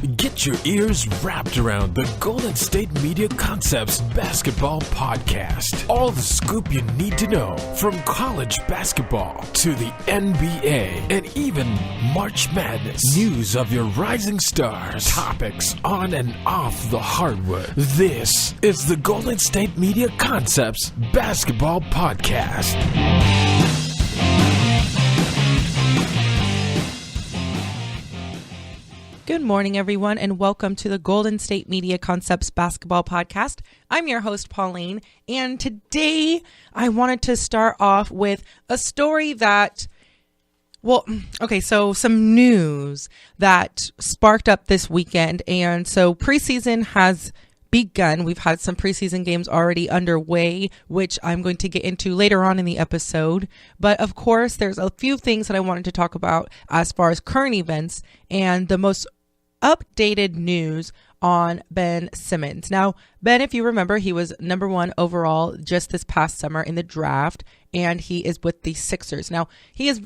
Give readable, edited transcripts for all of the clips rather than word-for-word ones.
Get your ears wrapped around the Golden State Media Concepts Basketball Podcast. All the scoop you need to know, from college basketball to the NBA and even March Madness. News of your rising stars, topics on and off the hardwood. This is the Golden State Media Concepts Basketball Podcast. Good morning, everyone, and welcome to the Golden State Media Concepts Basketball Podcast. I'm your host, Pauline, and today I wanted to start off with a story that, so some news that sparked up this weekend. And so preseason has begun. We've had some preseason games already underway, which I'm going to get into later on in the episode. But of course, there's a few things that I wanted to talk about as far as current events and the most updated news on Ben Simmons. Now, Ben, if you remember, he was number 1 overall just this past summer in the draft, and he is with the Sixers. Now, he is,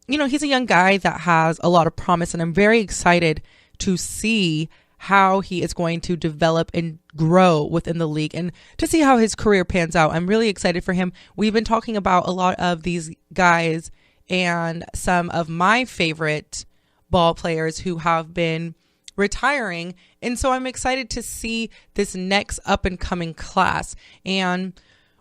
he's a young guy that has a lot of promise, and I'm very excited to see how he is going to develop and grow within the league and to see how his career pans out. I'm really excited for him. We've been talking about a lot of these guys and some of my favorite ball players who have been retiring. And so I'm excited to see this next up and coming class. And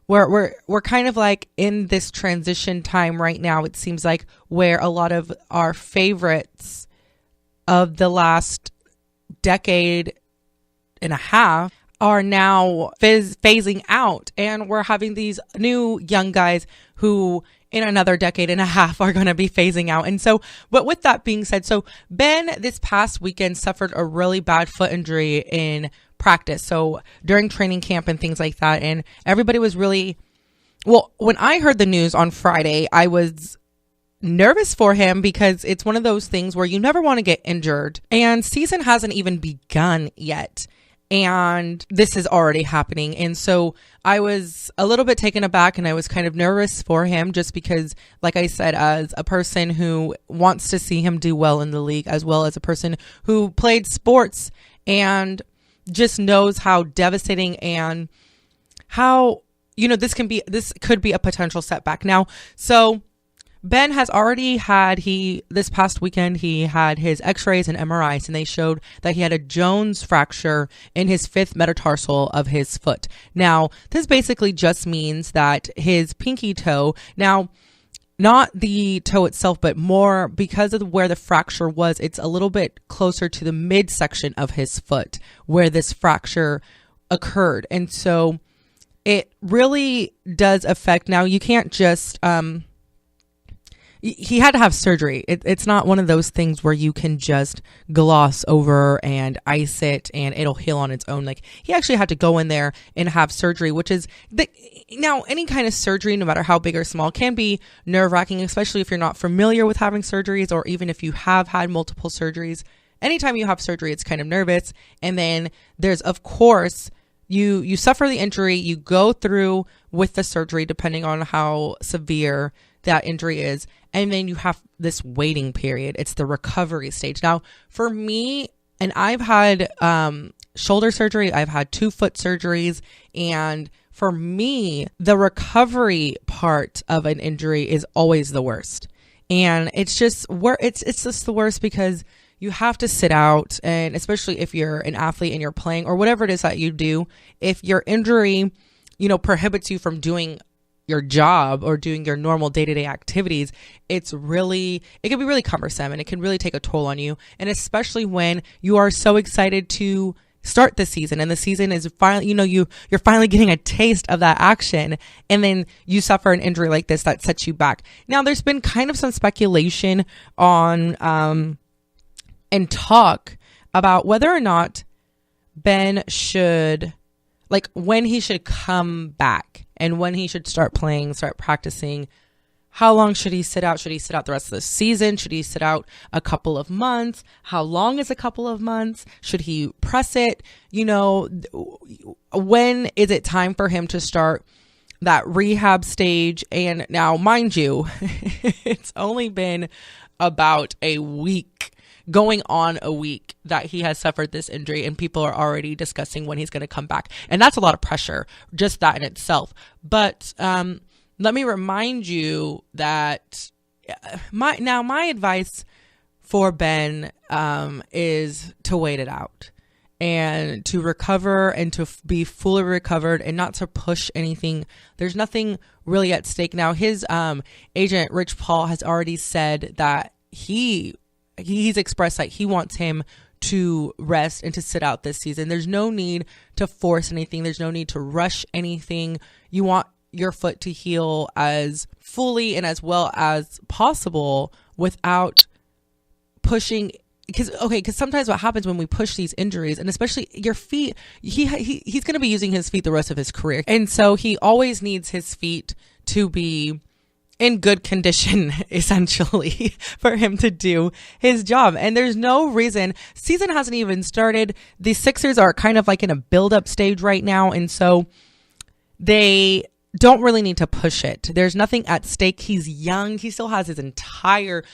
we're kind of like in this transition time right now, it seems like, where a lot of our favorites of the last decade and a half are now phasing out, and we're having these new young guys who in another decade and a half are going to be phasing out. And so, but with that being said, so Ben this past weekend suffered a really bad foot injury in practice. So during training camp and things like that, and everybody was really, when I heard the news on Friday, I was nervous for him because it's one of those things where you never want to get injured, and season hasn't even begun yet, and this is already happening. And so I was a little bit taken aback, and I was kind of nervous for him just because, like I said, as a person who wants to see him do well in the league, as well as a person who played sports and just knows how devastating and how, this could be a potential setback. Now, so Ben has already had, this past weekend, he had his x-rays and MRIs, and they showed that he had a Jones fracture in his 5th metatarsal of his foot. Now, this basically just means that his pinky toe, now, not the toe itself, but more because of where the fracture was, it's a little bit closer to the midsection of his foot where this fracture occurred. And so it really does affect, now you can't just, he had to have surgery. It's not one of those things where you can just gloss over and ice it and it'll heal on its own. Like, he actually had to go in there and have surgery, which is now any kind of surgery, no matter how big or small, can be nerve-wracking, especially if you're not familiar with having surgeries, or even if you have had multiple surgeries. Anytime you have surgery, it's kind of nervous. And then there's, of course, you suffer the injury, you go through with the surgery, depending on how severe that injury is. And then you have this waiting period. It's the recovery stage. Now, for me, and I've had shoulder surgery, I've had 2 foot surgeries. And for me, the recovery part of an injury is always the worst. And it's just the worst because you have to sit out. And especially if you're an athlete and you're playing or whatever it is that you do, if your injury, prohibits you from doing your job or doing your normal day-to-day activities, it can be really cumbersome, and it can really take a toll on you. And especially when you are so excited to start the season, and the season is finally, you're finally getting a taste of that action, and then you suffer an injury like this that sets you back. Now, there's been kind of some speculation on and talk about whether or not Ben should, when he should come back and when he should start playing, start practicing. How long should he sit out? Should he sit out the rest of the season? Should he sit out a couple of months? How long is a couple of months? Should he press it? When is it time for him to start that rehab stage? And now, mind you, it's only been about a week going on a week that he has suffered this injury, and people are already discussing when he's going to come back. And that's a lot of pressure, just that in itself. But let me remind you that my advice for Ben is to wait it out and to recover and to be fully recovered and not to push anything. There's nothing really at stake. Now, his agent, Rich Paul, has already said that he's expressed that he wants him to rest and to sit out this season. There's no need to force anything. There's no need to rush anything. You want your foot to heal as fully and as well as possible without pushing. Because sometimes what happens when we push these injuries, and especially your feet, he's going to be using his feet the rest of his career. And so he always needs his feet to be in good condition, essentially, for him to do his job. And there's no reason. Season hasn't even started. The Sixers are kind of like in a build-up stage right now. And so they don't really need to push it. There's nothing at stake. He's young. He still has his entire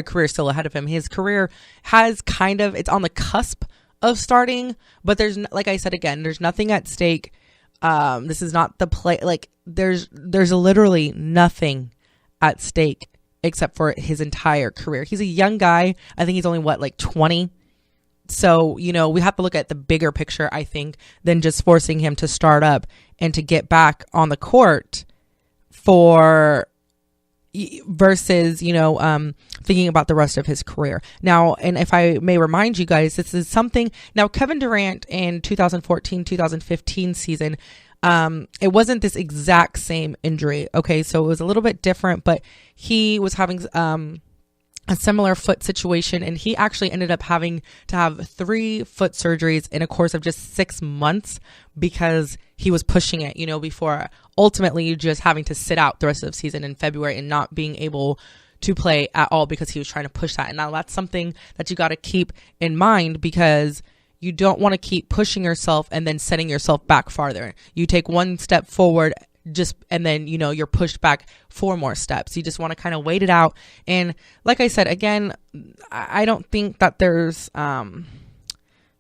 career still ahead of him. His career has it's on the cusp of starting, but there's, like I said again, there's nothing at stake. This is not the play. Like there's literally nothing at stake except for his entire career. He's a young guy. I think he's only 20. So, we have to look at the bigger picture, I think, than just forcing him to start up and to get back on the court versus, thinking about the rest of his career. Now, and if I may remind you guys, this is something, now Kevin Durant in 2014-2015 season, it wasn't this exact same injury. Okay. So it was a little bit different, but he was having, a similar foot situation, and he actually ended up having to have 3 foot surgeries in a course of just 6 months because he was pushing it, before ultimately just having to sit out the rest of the season in February and not being able to play at all because he was trying to push that. And now that's something that you got to keep in mind, because you don't want to keep pushing yourself and then setting yourself back farther. You take one step forward and then, you're pushed back 4 more steps. You just want to kind of wait it out. And like I said, again, I don't think that there's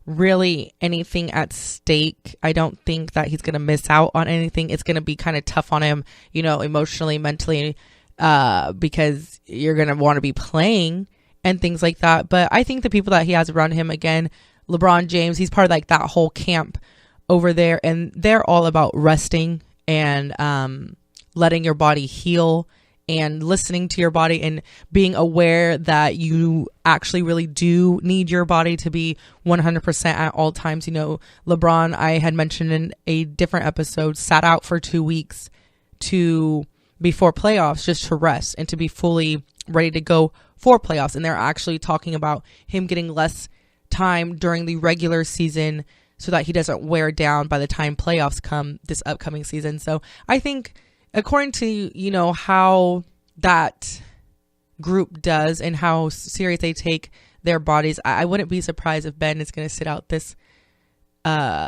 really anything at stake. I don't think that he's going to miss out on anything. It's going to be kind of tough on him, emotionally, mentally, because you're going to want to be playing and things like that. But I think the people that he has around him, again, LeBron James, he's part of that whole camp over there, and they're all about resting and letting your body heal and listening to your body and being aware that you actually really do need your body to be 100% at all times. LeBron, I had mentioned in a different episode, sat out for 2 weeks before playoffs just to rest and to be fully ready to go for playoffs. And they're actually talking about him getting less time during the regular season so that he doesn't wear down by the time playoffs come this upcoming season. So I think according to, how that group does and how serious they take their bodies, I wouldn't be surprised if Ben is going to sit out this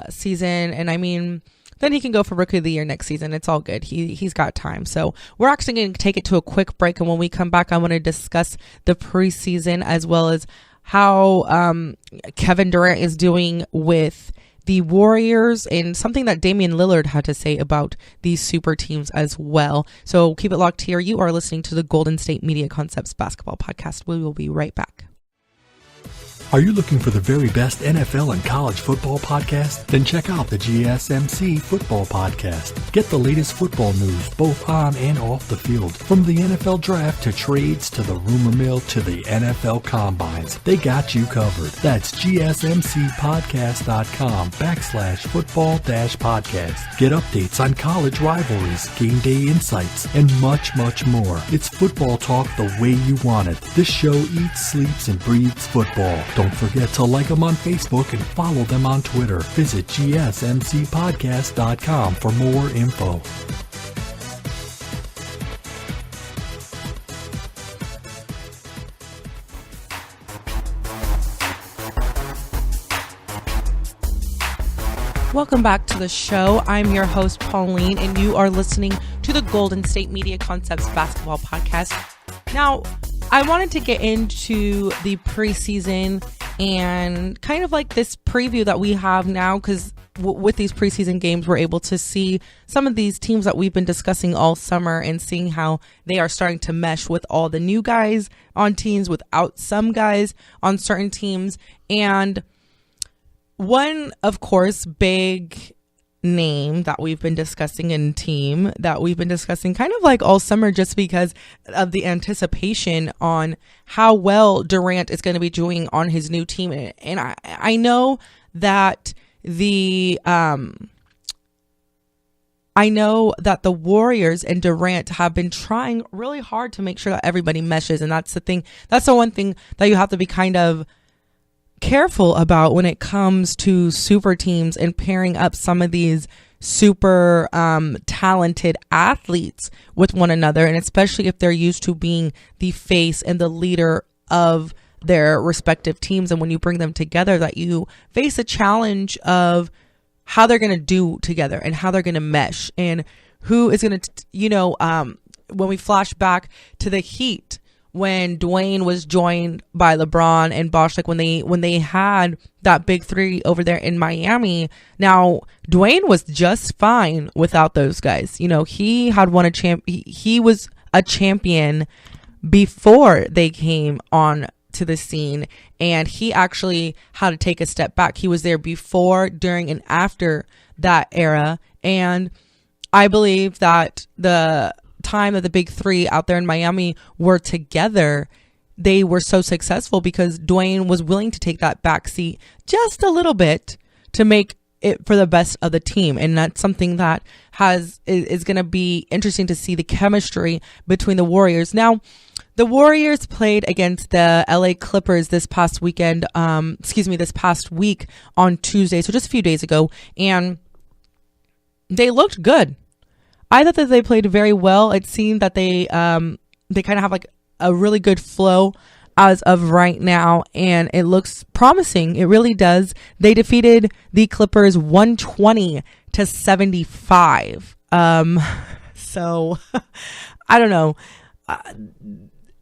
season. And I mean, then he can go for Rookie of the Year next season. It's all good. He's got time. So we're actually going to take it to a quick break. And when we come back, I want to discuss the preseason as well as how Kevin Durant is doing with the Warriors and something that Damian Lillard had to say about these super teams as well. So keep it locked here. You are listening to the Golden State Media Concepts Basketball Podcast. We will be right back. Are you looking for the very best NFL and college football podcast? Then check out the GSMC Football Podcast. Get the latest football news both on and off the field. From the NFL Draft to trades to the rumor mill to the NFL Combines, they got you covered. That's GSMCpodcast.com/football-podcast. Get updates on college rivalries, game day insights, and much, much more. It's football talk the way you want it. This show eats, sleeps, and breathes football. Don't forget to like them on Facebook and follow them on Twitter. Visit GSMCpodcast.com for more info. Welcome back to the show. I'm your host, Pauline, and you are listening to the Golden State Media Concepts Basketball Podcast. Now, I wanted to get into the preseason and kind of like this preview that we have now, because with these preseason games, we're able to see some of these teams that we've been discussing all summer and seeing how they are starting to mesh with all the new guys on teams, without some guys on certain teams. And one, of course, big name that we've been discussing and team that we've been discussing kind of like all summer, just because of the anticipation on how well Durant is going to be doing on his new team. And I know that the Warriors and Durant have been trying really hard to make sure that everybody meshes. And that's the thing. That's the one thing that you have to be kind of careful about when it comes to super teams and pairing up some of these super talented athletes with one another, and especially if they're used to being the face and the leader of their respective teams. And when you bring them together, that you face a challenge of how they're going to do together and how they're going to mesh, and who is going to, when we flash back to the Heat, when Dwayne was joined by LeBron and Bosh, like when they had that big three over there in Miami. Now, Dwayne was just fine without those guys. He had won a he was a champion before they came on to the scene, and he actually had to take a step back. He was there before, during, and after that era. And I believe that the time that the big three out there in Miami were together, they were so successful because Dwayne was willing to take that back seat just a little bit to make it for the best of the team. And that's something that is going to be interesting to see, the chemistry between the Warriors. Now, the Warriors played against the LA Clippers this past week on Tuesday, so just a few days ago, and they looked good. I thought that they played very well. It seemed that they kind of have like a really good flow as of right now, and it looks promising. It really does. They defeated the Clippers 120-75. So I don't know.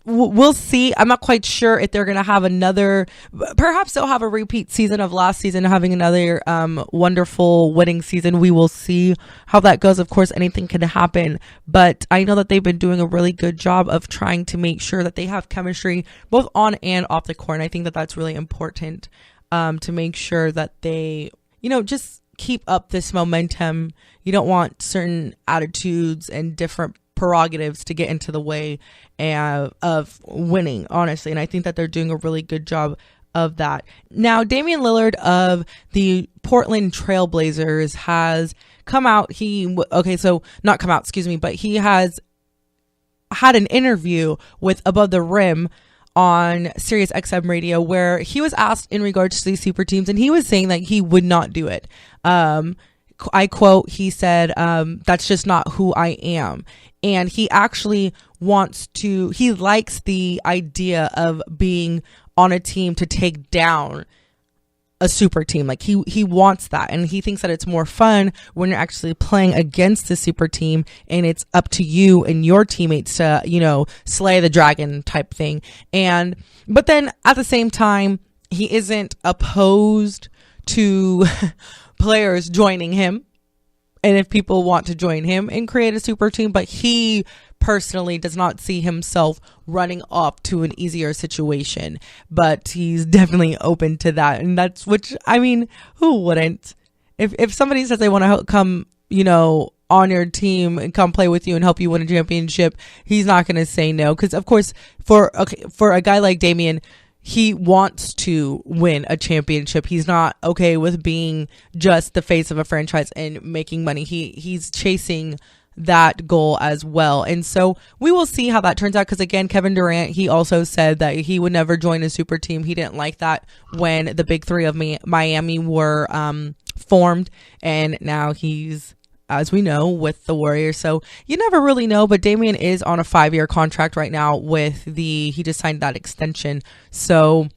We'll see. I'm not quite sure if they're going to have perhaps they'll have a repeat season of last season, having another wonderful winning season. We will see how that goes. Of course, anything can happen, but I know that they've been doing a really good job of trying to make sure that they have chemistry both on and off the court. And I think that that's really important to make sure that they, just keep up this momentum. You don't want certain attitudes and different prerogatives to get into the way of winning, honestly. And I think that they're doing a really good job of that. Now, Damian Lillard of the Portland Trailblazers has come out. But he has had an interview with Above the Rim on Sirius XM radio, where he was asked in regards to these super teams, and he was saying that he would not do it. I quote, he said, that's just not who I am. And he actually he likes the idea of being on a team to take down a super team. Like he wants that. And he thinks that it's more fun when you're actually playing against the super team and it's up to you and your teammates to, slay the dragon type thing. But then at the same time, he isn't opposed to players joining him, and if people want to join him and create a super team, but he personally does not see himself running off to an easier situation. But he's definitely open to that, and who wouldn't? If somebody says they want to come, on your team and come play with you and help you win a championship, he's not going to say no. Because of course, for a guy like Damian, he wants to win a championship. He's not okay with being just the face of a franchise and making money. He's chasing that goal as well. And so we will see how that turns out. Because again, Kevin Durant, he also said that he would never join a super team. He didn't like that when the big three of Miami were formed. And now he's, as we know, with the Warriors. So you never really know, but Damian is on a 5-year contract right now he just signed that extension. So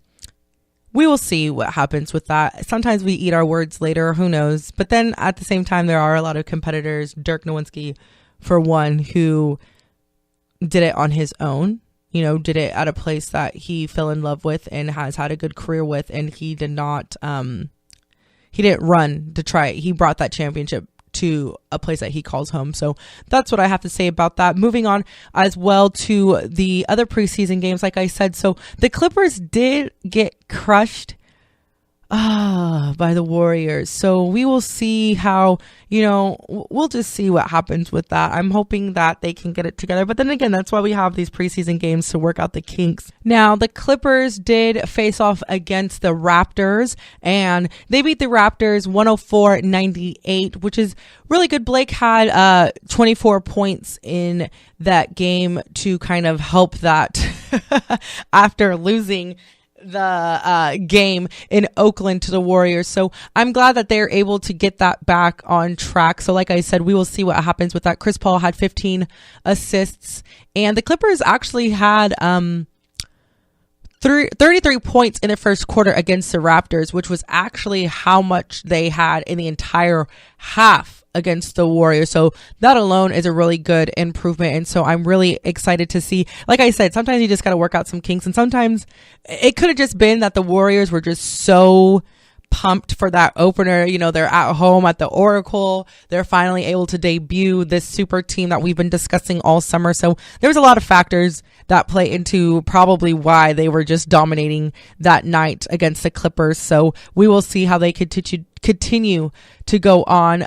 we will see what happens with that. Sometimes we eat our words later, who knows? But then at the same time, there are a lot of competitors, Dirk Nowitzki, for one, who did it on his own. did it at a place that he fell in love with and has had a good career with, and he did not, he didn't run to try it. He brought that championship to a place that he calls home. So that's what I have to say about that. Moving on as well to the other preseason games, like I said. So the Clippers did get crushed by the Warriors. So we will see how, we'll just see what happens with that. I'm hoping that they can get it together. But then again, that's why we have these preseason games to work out the kinks. Now, the Clippers did face off against the Raptors, and they beat the Raptors 104-98, which is really good. Blake had 24 points in that game to kind of help that after losing the game in Oakland to the Warriors. So I'm glad that they're able to get that back on track. So like I said, we will see what happens with that. Chris Paul had 15 assists, and the Clippers actually had 33 points in the first quarter against the Raptors, which was actually how much they had in the entire half against the Warriors. So that alone is a really good improvement. And so I'm really excited to see, like I said, sometimes you just got to work out some kinks, and sometimes it could have just been that the Warriors were just so pumped for that opener. They're at home at the Oracle. They're finally able to debut this super team that we've been discussing all summer. So there's a lot of factors that play into probably why they were just dominating that night against the Clippers. So we will see how they continue to go on.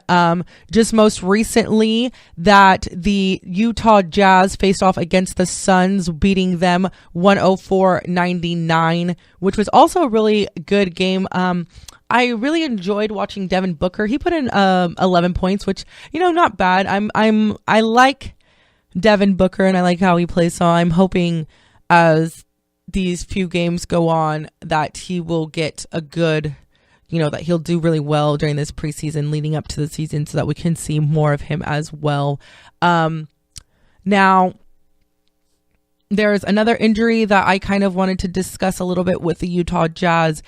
Just most recently, that the Utah Jazz faced off against the Suns, beating them 104-99, which was also a really good game. I really enjoyed watching Devin Booker. He put in 11 points, which, not bad. I like Devin Booker, and I like how he plays. So I'm hoping as these few games go on that he will get a good, that he'll do really well during this preseason leading up to the season, so that we can see more of him as well. Now, there's another injury that I kind of wanted to discuss a little bit with the Utah Jazz.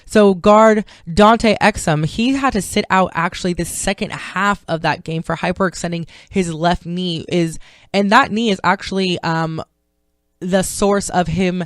So guard Dante Exum, he had to sit out actually the second half of that game for hyperextending his left knee, and that knee is actually the source of him.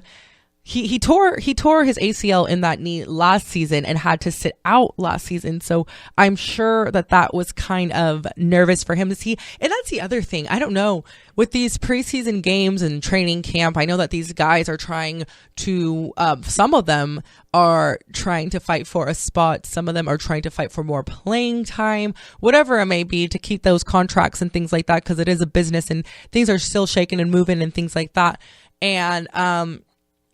He tore his ACL in that knee last season and had to sit out last season. So I'm sure that was kind of nervous for him to see. And that's the other thing. I don't know, with these preseason games and training camp, I know that these guys are trying to, some of them are trying to fight for a spot. Some of them are trying to fight for more playing time, whatever it may be, to keep those contracts and things like that, because it is a business and things are still shaking and moving and things like that. And,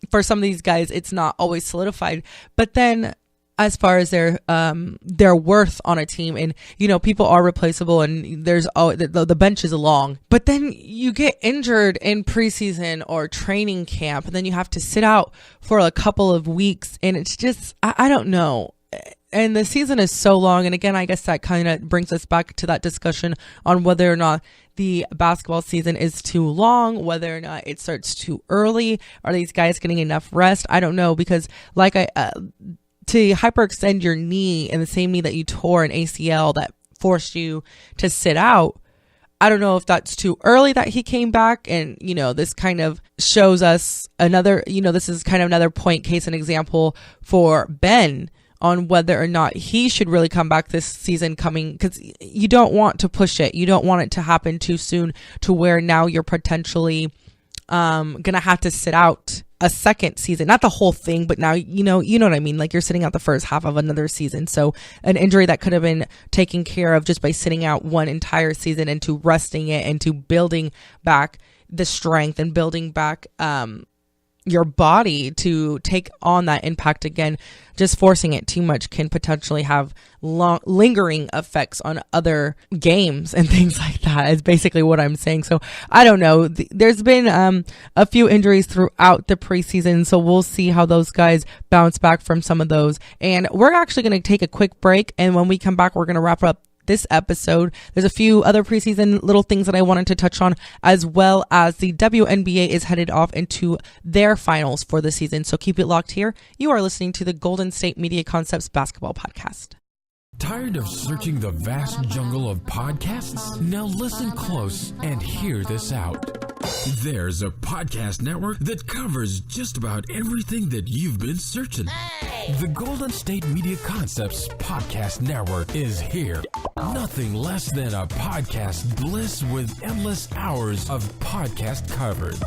for some of these guys, it's not always solidified. But then as far as their worth on a team, and, people are replaceable, and there's the bench is long. But then you get injured in preseason or training camp, and then you have to sit out for a couple of weeks. And it's just, I don't know. And the season is so long. And again, I guess that kind of brings us back to that discussion on whether or not the basketball season is too long, whether or not it starts too early. Are these guys getting enough rest? I don't know, because to hyperextend your knee in the same knee that you tore an ACL that forced you to sit out, I don't know if that's too early that he came back. And, this kind of shows us another, this is kind of another point, case and example for Ben on whether or not he should really come back this season coming, because you don't want to push it. You don't want it to happen too soon to where now you're potentially going to have to sit out a second season, not the whole thing, but now, you know what I mean? Like, you're sitting out the first half of another season. So an injury that could have been taken care of just by sitting out one entire season, and to resting it, and to building back the strength and building back, your body to take on that impact again. Just forcing it too much can potentially have lingering effects on other games and things like that, is basically what I'm saying. So I don't know. There's been a few injuries throughout the preseason, so we'll see how those guys bounce back from some of those. And we're actually going to take a quick break, and when we come back, we're going to wrap up this episode. There's a few other preseason little things that I wanted to touch on, as well as the WNBA is headed off into their finals for the season. So keep it locked here. You are listening to the Golden State Media Concepts Basketball Podcast. Tired of searching the vast jungle of podcasts? Now listen close and hear this out. There's a podcast network that covers just about everything that you've been searching. The Golden State Media Concepts Podcast Network is here. Nothing less than a podcast bliss with endless hours of podcast coverage.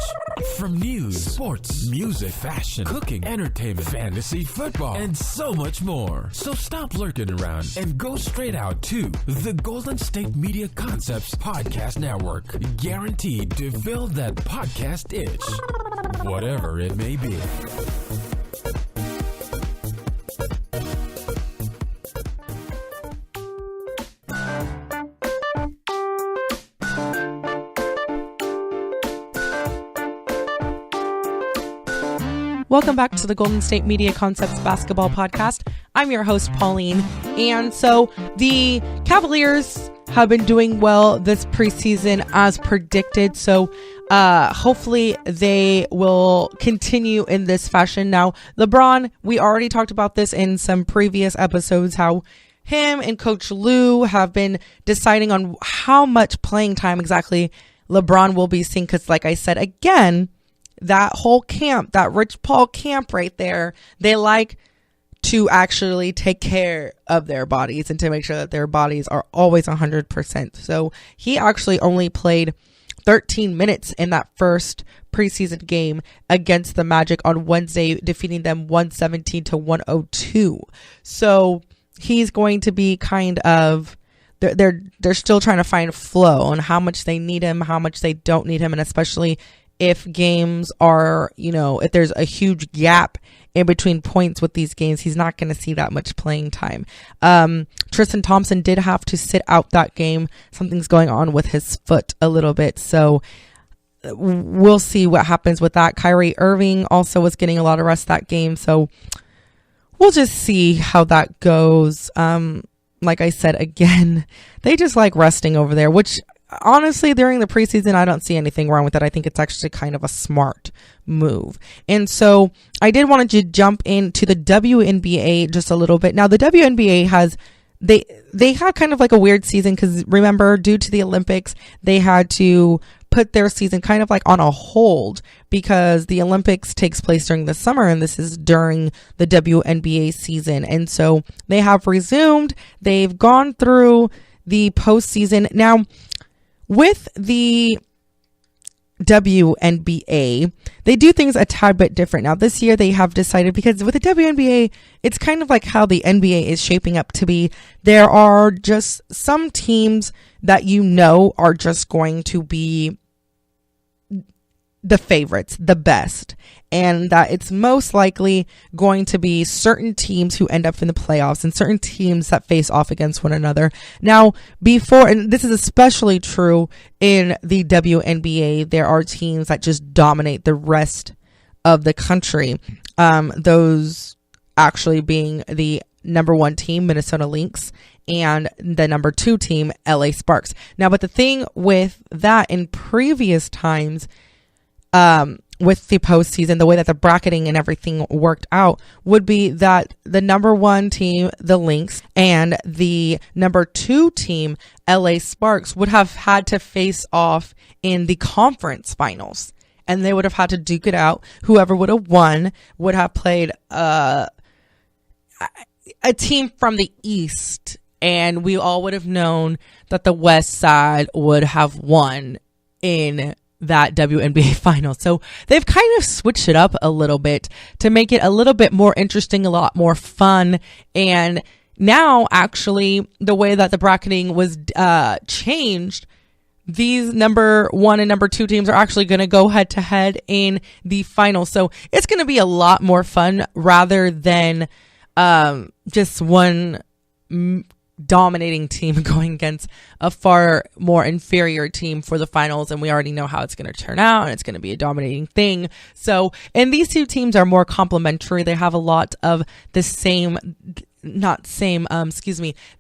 From news, sports, music, fashion, cooking, entertainment, fantasy, football, and so much more. So stop lurking around and go straight out to the Golden State Media Concepts Podcast Network. Guaranteed to fill that podcast itch, whatever it may be. Welcome back to the Golden State Media Concepts Basketball Podcast. I'm your host, Pauline. And so the Cavaliers have been doing well this preseason as predicted. So hopefully they will continue in this fashion. Now, LeBron, we already talked about this in some previous episodes, how him and Coach Lou have been deciding on how much playing time exactly LeBron will be seeing. Because like I said, again, that whole camp, that Rich Paul camp right there, they like to actually take care of their bodies and to make sure that their bodies are always 100%. So he actually only played 13 minutes in that first preseason game against the Magic on Wednesday, defeating them 117-102. So he's going to be kind of, they're still trying to find flow on how much they need him, how much they don't need him, and especially if games are, if there's a huge gap in between points with these games, he's not going to see that much playing time. Tristan Thompson did have to sit out that game. Something's going on with his foot a little bit. So we'll see what happens with that. Kyrie Irving also was getting a lot of rest that game. So we'll just see how that goes. Like I said, again, they just like resting over there, which honestly, during the preseason, I don't see anything wrong with it. I think it's actually kind of a smart move. And so I did want to jump into the WNBA just a little bit. Now, the WNBA has, they had kind of like a weird season because remember, due to the Olympics, they had to put their season kind of like on a hold because the Olympics takes place during the summer and this is during the WNBA season. And so they have resumed. They've gone through the postseason. Now, with the WNBA, they do things a tad bit different. Now, this year they have decided, because with the WNBA, it's kind of like how the NBA is shaping up to be. There are just some teams that are just going to be the favorites, the best, and that it's most likely going to be certain teams who end up in the playoffs and certain teams that face off against one another. Now, and this is especially true in the WNBA, there are teams that just dominate the rest of the country. Those actually being the number 1 team, Minnesota Lynx, and the number 2 team, LA Sparks. Now, but the thing with that in previous times, with the postseason, the way that the bracketing and everything worked out would be that the number 1 team, the Lynx, and the number 2 team, LA Sparks, would have had to face off in the conference finals. And they would have had to duke it out. Whoever would have won would have played a team from the East. And we all would have known that the West side would have won in that WNBA final. So they've kind of switched it up a little bit to make it a little bit more interesting, a lot more fun. And now actually the way that the bracketing was changed, these number 1 and number 2 teams are actually going to go head to head in the final. So it's going to be a lot more fun rather than just one dominating team going against a far more inferior team for the finals, and we already know how it's going to turn out, and it's going to be a dominating thing. So, and these 2 teams are more complementary. They have a lot of the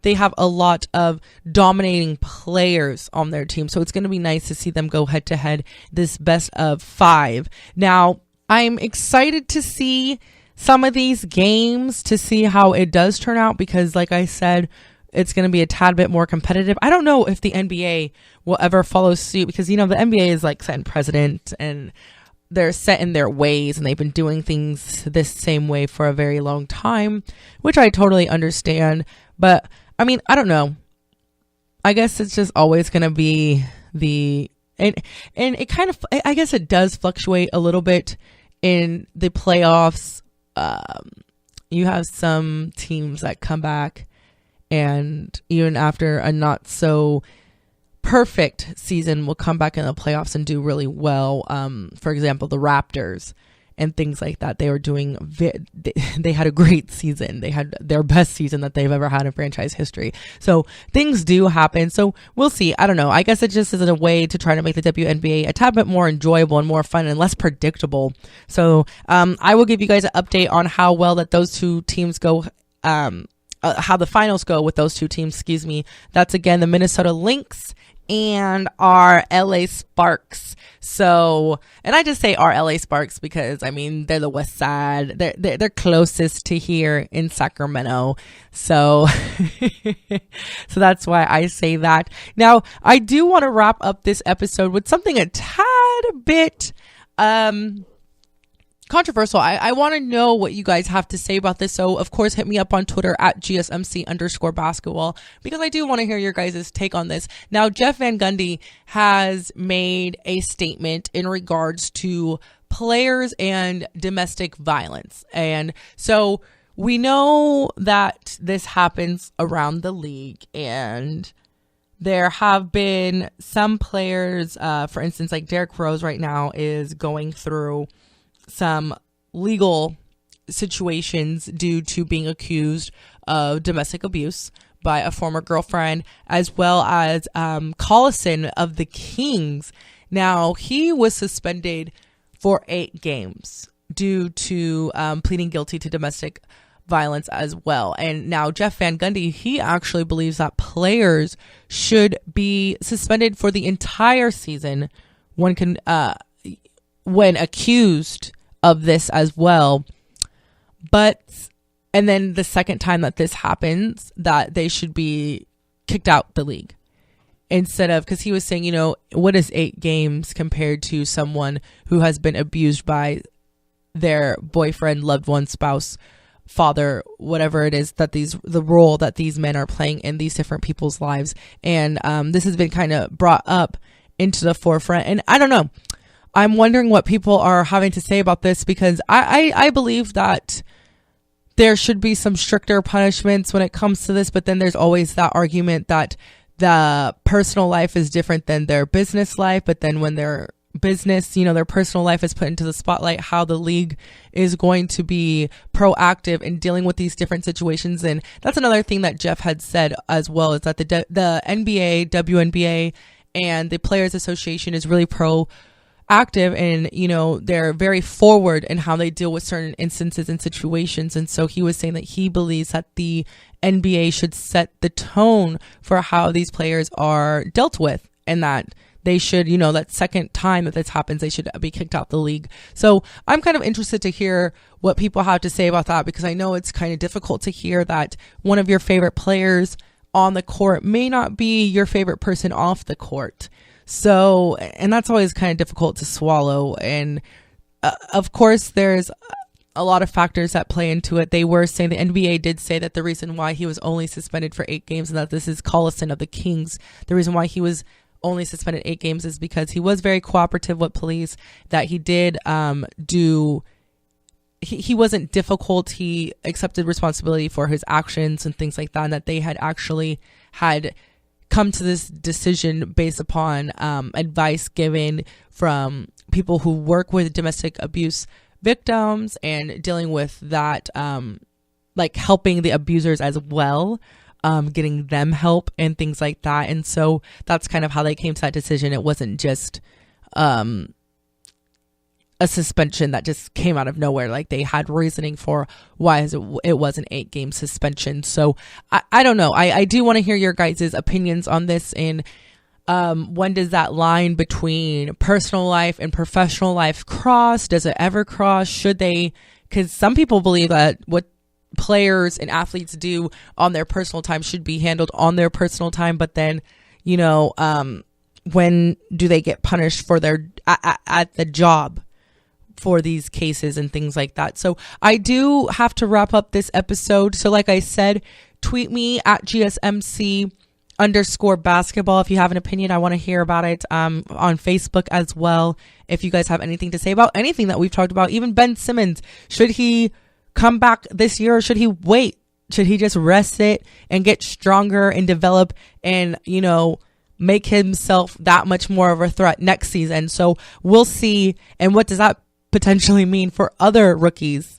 they have a lot of dominating players on their team. So it's going to be nice to see them go head to head this best of 5. Now, I'm excited to see some of these games to see how it does turn out because, like I said, it's going to be a tad bit more competitive. I don't know if the NBA will ever follow suit because, the NBA is like set in precedent and they're set in their ways and they've been doing things this same way for a very long time, which I totally understand. But I mean, I don't know. I guess it's just always going to be and it kind of, I guess it does fluctuate a little bit in the playoffs. You have some teams that come back and even after a not so perfect season will come back in the playoffs and do really well. For example, the Raptors and things like that. They were doing, they had a great season. They had their best season that they've ever had in franchise history. So things do happen. So we'll see. I don't know. I guess it just is a way to try to make the WNBA a tad bit more enjoyable and more fun and less predictable. So I will give you guys an update on how well that those two teams go, how the finals go with those two teams. Excuse me. That's again the Minnesota Lynx and our LA Sparks. So, and I just say our LA Sparks because I mean they're the West Side. They're closest to here in Sacramento. So, so that's why I say that. Now, I do want to wrap up this episode with something a tad bit controversial. I want to know what you guys have to say about this. So of course, hit me up on Twitter at GSMC_basketball because I do want to hear your guys' take on this. Now, Jeff Van Gundy has made a statement in regards to players and domestic violence. And so we know that this happens around the league and there have been some players, for instance, like Derrick Rose right now is going through some legal situations due to being accused of domestic abuse by a former girlfriend, as well as Collison of the Kings. Now, he was suspended for 8 games due to pleading guilty to domestic violence as well. And now Jeff Van Gundy, he actually believes that players should be suspended for the entire season when accused of this as well. But, and then the second time that this happens, that they should be kicked out the league. Instead of, because he was saying, what is 8 games compared to someone who has been abused by their boyfriend, loved one, spouse, father, whatever it is that the role that these men are playing in these different people's lives. And this has been kind of brought up into the forefront. And I don't know. I'm wondering what people are having to say about this because I believe that there should be some stricter punishments when it comes to this, but then there's always that argument that the personal life is different than their business life, but then when their business, their personal life is put into the spotlight, how the league is going to be proactive in dealing with these different situations. And that's another thing that Jeff had said as well, is that the NBA, WNBA, and the Players Association is really proactive and they're very forward in how they deal with certain instances and situations. And so he was saying that he believes that the NBA should set the tone for how these players are dealt with, and that they should, that second time that this happens, they should be kicked out the league. So I'm kind of interested to hear what people have to say about that, because I know it's kind of difficult to hear that one of your favorite players on the court may not be your favorite person off the court. So, and that's always kind of difficult to swallow. And of course, there's a lot of factors that play into it. They were saying, the NBA did say that the reason why he was only suspended for 8 games, and that this is Collison of the Kings, the reason why he was only suspended 8 games is because he was very cooperative with police, that he did he wasn't difficult. He accepted responsibility for his actions and things like that, and that they had actually had come to this decision based upon advice given from people who work with domestic abuse victims and dealing with that, like helping the abusers as well, getting them help and things like that. And so that's kind of how they came to that decision. It wasn't just a suspension that just came out of nowhere. Like, they had reasoning for why it was an 8-game suspension. So I don't know. I do want to hear your guys' opinions on this. And when does that line between personal life and professional life cross? Does it ever cross? Should they? Because some people believe that what players and athletes do on their personal time should be handled on their personal time. But then, when do they get punished for their at the job for these cases and things like that? So I do have to wrap up this episode. So like I said, tweet me at GSMC_basketball if you have an opinion. I want to hear about it on Facebook as well. If you guys have anything to say about anything that we've talked about, even Ben Simmons, should he come back this year or should he wait? Should he just rest it and get stronger and develop and, make himself that much more of a threat next season? So we'll see. And what does that potentially mean for other rookies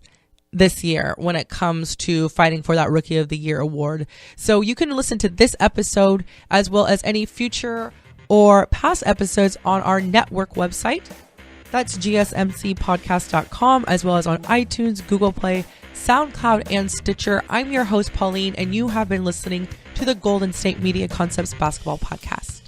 this year when it comes to fighting for that Rookie of the Year award? So you can listen to this episode as well as any future or past episodes on our network website. That's gsmcpodcast.com, as well as on iTunes, Google Play, SoundCloud, and Stitcher. I'm your host, Pauline, and you have been listening to the Golden State Media Concepts Basketball Podcast.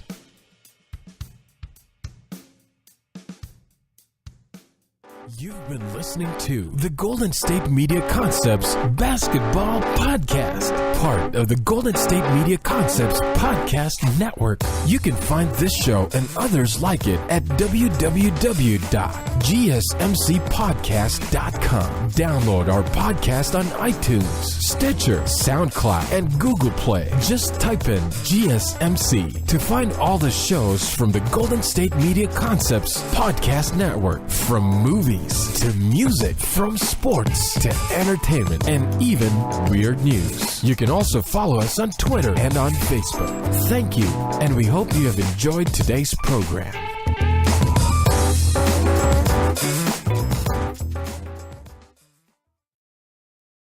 You've been listening to the Golden State Media Concepts Basketball Podcast, part of the Golden State Media Concepts Podcast Network. You can find this show and others like it at www.gsmcpodcast.com. Download our podcast on iTunes, Stitcher, SoundCloud, and Google Play. Just type in GSMC to find all the shows from the Golden State Media Concepts Podcast Network, from movies to music, from sports to entertainment, and even weird news. You can also follow us on Twitter and on Facebook. Thank you, and we hope you have enjoyed today's program.